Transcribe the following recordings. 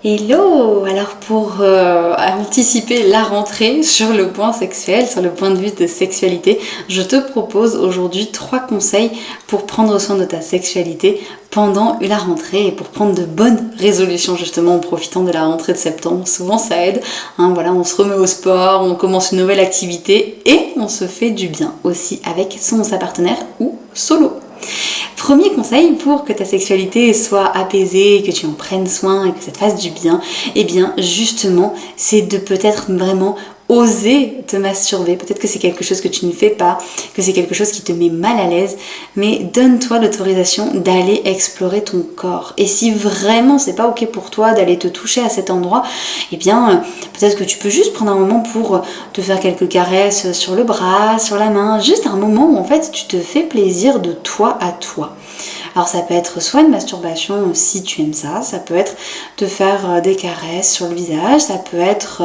Hello! Alors pour anticiper la rentrée sur le point sexuel, sur le point de vue de sexualité, je te propose aujourd'hui 3 conseils pour prendre soin de ta sexualité pendant la rentrée et pour prendre de bonnes résolutions justement en profitant de la rentrée de septembre. Souvent ça aide, voilà, on se remet au sport, on commence une nouvelle activité et on se fait du bien aussi avec son ou sa partenaire ou solo. Premier conseil pour que ta sexualité soit apaisée, que tu en prennes soin et que ça te fasse du bien, eh bien justement c'est de peut-être vraiment oser te masturber. Peut-être que c'est quelque chose que tu ne fais pas, que c'est quelque chose qui te met mal à l'aise, mais donne-toi l'autorisation d'aller explorer ton corps. Et si vraiment c'est pas ok pour toi d'aller te toucher à cet endroit, eh bien peut-être que tu peux juste prendre un moment pour te faire quelques caresses sur le bras, sur la main, juste un moment où en fait tu te fais plaisir de toi à toi. Alors ça peut être soit une masturbation si tu aimes ça, ça peut être te faire des caresses sur le visage, ça peut être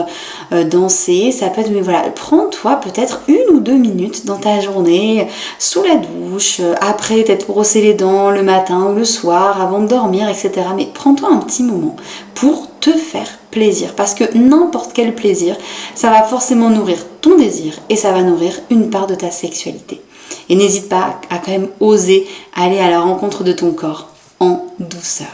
danser, ça peut être, mais voilà, prends-toi peut-être 1 ou 2 minutes dans ta journée, sous la douche, après t'être brossé les dents le matin ou le soir, avant de dormir, etc. Mais prends-toi un petit moment pour te faire plaisir, parce que n'importe quel plaisir, ça va forcément nourrir ton désir et ça va nourrir une part de ta sexualité. Et n'hésite pas à quand même oser aller à la rencontre de ton corps en douceur.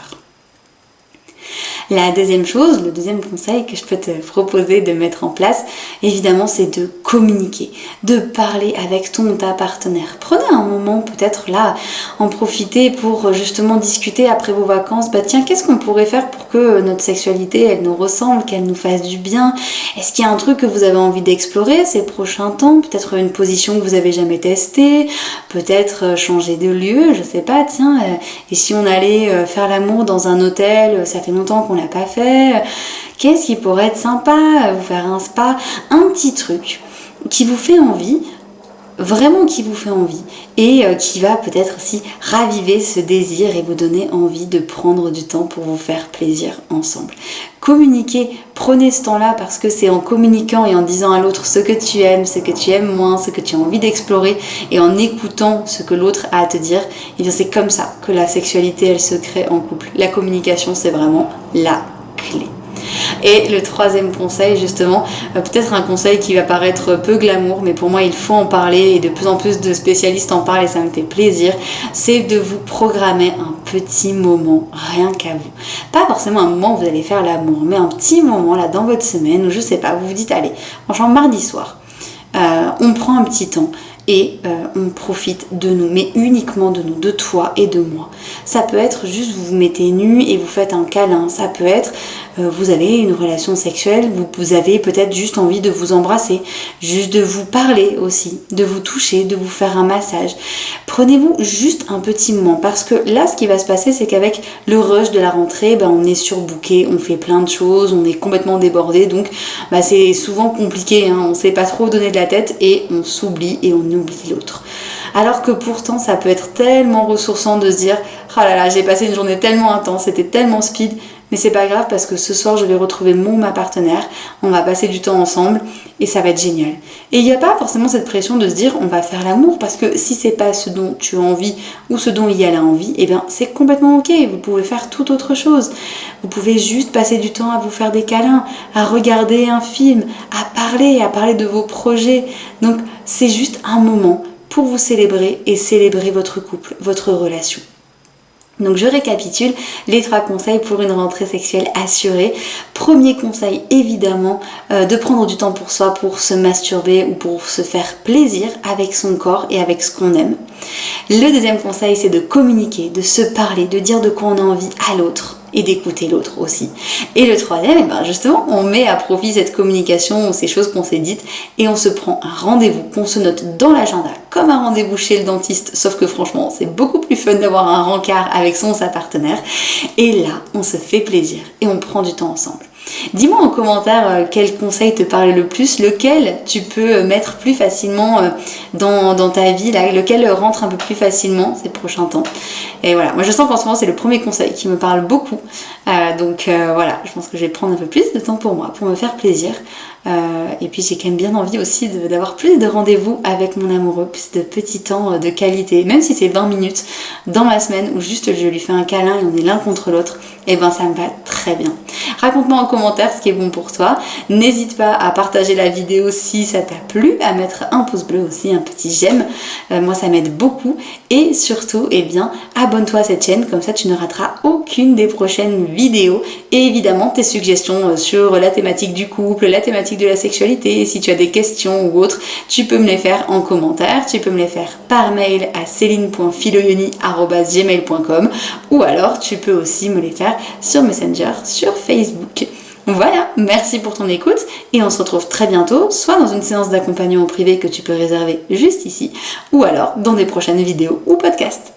La deuxième chose, le deuxième conseil que je peux te proposer de mettre en place, évidemment, c'est de communiquer, de parler avec ton ou ta partenaire. Prenez un moment, peut-être là, en profiter pour justement discuter après vos vacances. Tiens, qu'est-ce qu'on pourrait faire pour que notre sexualité, elle nous ressemble, qu'elle nous fasse du bien? Est-ce qu'il y a un truc que vous avez envie d'explorer ces prochains temps? Peut-être une position que vous avez jamais testée, peut-être changer de lieu, je sais pas, tiens, et si on allait faire l'amour dans un hôtel, ça fait longtemps qu'on l'a pas fait, qu'est-ce qui pourrait être sympa, vous faire un spa, un petit truc qui vous fait envie, vraiment qui vous fait envie et qui va peut-être aussi raviver ce désir et vous donner envie de prendre du temps pour vous faire plaisir ensemble. Communiquez, prenez ce temps-là parce que c'est en communiquant et en disant à l'autre ce que tu aimes moins, ce que tu as envie d'explorer et en écoutant ce que l'autre a à te dire, et bien c'est comme ça que la sexualité elle se crée en couple. La communication c'est vraiment la clé. Et le troisième conseil, justement, peut-être un conseil qui va paraître peu glamour, mais pour moi il faut en parler et de plus en plus de spécialistes en parlent et ça me fait plaisir, c'est de vous programmer un petit moment, rien qu'à vous. Pas forcément un moment où vous allez faire l'amour, mais un petit moment là dans votre semaine où je sais pas, vous vous dites allez, franchement mardi soir, on prend un petit temps et on profite de nous, mais uniquement de nous, de toi et de moi. Ça peut être juste vous vous mettez nu et vous faites un câlin, ça peut être vous avez une relation sexuelle, vous avez peut-être juste envie de vous embrasser, juste de vous parler aussi, de vous toucher, de vous faire un massage. Prenez-vous juste un petit moment parce que là ce qui va se passer c'est qu'avec le rush de la rentrée, on est surbooké, on fait plein de choses, on est complètement débordé, donc c'est souvent compliqué, on ne sait pas trop donner de la tête et on s'oublie et on oublie l'autre. Alors que pourtant ça peut être tellement ressourçant de se dire « Ah là là, j'ai passé une journée tellement intense, c'était tellement speed », mais c'est pas grave parce que ce soir je vais retrouver ma partenaire, on va passer du temps ensemble et ça va être génial. Et il n'y a pas forcément cette pression de se dire on va faire l'amour parce que si c'est pas ce dont tu as envie ou ce dont il y a la envie, et bien c'est complètement ok, vous pouvez faire toute autre chose. Vous pouvez juste passer du temps à vous faire des câlins, à regarder un film, à parler de vos projets. Donc c'est juste un moment pour vous célébrer et célébrer votre couple, votre relation. Donc je récapitule les 3 conseils pour une rentrée sexuelle assurée. Premier conseil évidemment, de prendre du temps pour soi, pour se masturber ou pour se faire plaisir avec son corps et avec ce qu'on aime. Le deuxième conseil c'est de communiquer, de se parler, de dire de quoi on a envie à l'autre et d'écouter l'autre aussi. Et le troisième, justement, on met à profit cette communication ou ces choses qu'on s'est dites et on se prend un rendez-vous qu'on se note dans l'agenda comme un rendez-vous chez le dentiste, sauf que franchement, c'est beaucoup plus fun d'avoir un rencard avec son ou sa partenaire. Et là, on se fait plaisir et on prend du temps ensemble. Dis-moi en commentaire quel conseil te parle le plus, lequel tu peux mettre plus facilement dans ta vie, là, lequel rentre un peu plus facilement ces prochains temps. Et voilà, moi je sens qu'en ce moment c'est le premier conseil qui me parle beaucoup. Donc voilà, je pense que je vais prendre un peu plus de temps pour moi, pour me faire plaisir. Et puis j'ai quand même bien envie aussi d'avoir plus de rendez-vous avec mon amoureux, plus de petits temps de qualité, même si c'est 20 minutes dans ma semaine où juste je lui fais un câlin et on est l'un contre l'autre, et ben ça me va très bien. Raconte-moi en commentaire ce qui est bon pour toi. N'hésite pas à partager la vidéo si ça t'a plu, à mettre un pouce bleu aussi, un petit j'aime. Moi, ça m'aide beaucoup. Et surtout, abonne-toi à cette chaîne, comme ça tu ne rateras aucune des prochaines vidéos. Et évidemment, tes suggestions sur la thématique du couple, la thématique de la sexualité, si tu as des questions ou autres, tu peux me les faire en commentaire, tu peux me les faire par mail à celine.filoyoni@gmail.com ou alors tu peux aussi me les faire sur Messenger, sur Facebook. Voilà, merci pour ton écoute et on se retrouve très bientôt, soit dans une séance d'accompagnement privé que tu peux réserver juste ici, ou alors dans des prochaines vidéos ou podcasts.